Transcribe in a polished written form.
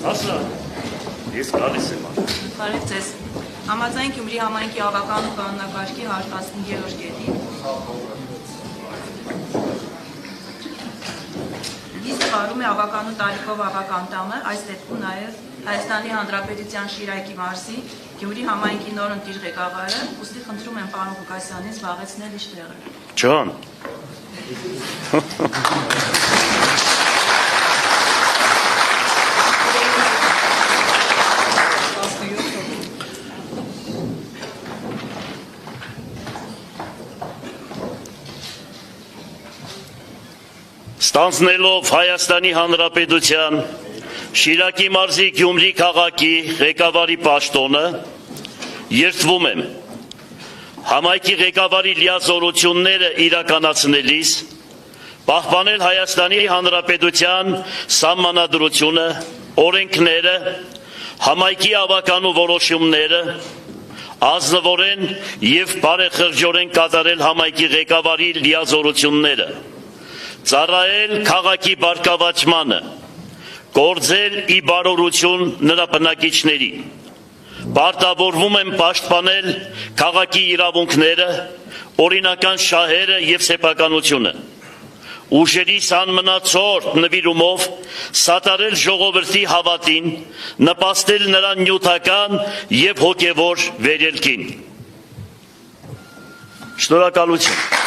Ասա, ես գալիս եմ ան։ Բարև ձեզ։ Համաձայն Գյումրի համայնքի ավական ու կանոնակարգի 115-րդ կետի իսկ վարում է ավականու տարիքով ավական տամը, այս դեպքում նաև Հայաստանի Հանրապետության Շիրակի մարզի Գյումրի համայնքի նոր ընտիր ղեկավարը, ուստի խնդրում եմ պարոն Ղուկասյանին զբաղեցնել իր տեղը։ Ջան։ Ստանձնելով Հայաստանի Հանրապետության Շիրակի մարզի Գյումրի քաղաքի ղեկավարի պաշտոնը, երդվում եմ համայնքի ղեկավարի լիազորությունները իրականացնելիս պահպանել Հայաստանի Հանրապետության սահմանադրությունը, օրենքները, համայնքի ավականու որոշումները, ազնվորեն և բարեխղճորեն կատարել համայնքի ղեկավարի լիազորությունները, ծառայել քաղաքի բարգավաճմանը, գործել ի բարօրություն նրա բնակիչների, պարտավորվում եմ պաշտպանել քաղաքի իրավունքները, օրինական շահերը և սեփականությունը, ուժերիս անմնացորդ նվիրումով սատարել ժողովրդի հավատին, նպաստել նրան նյութական և հոգևոր վերելքին։ Շնորհակալություն։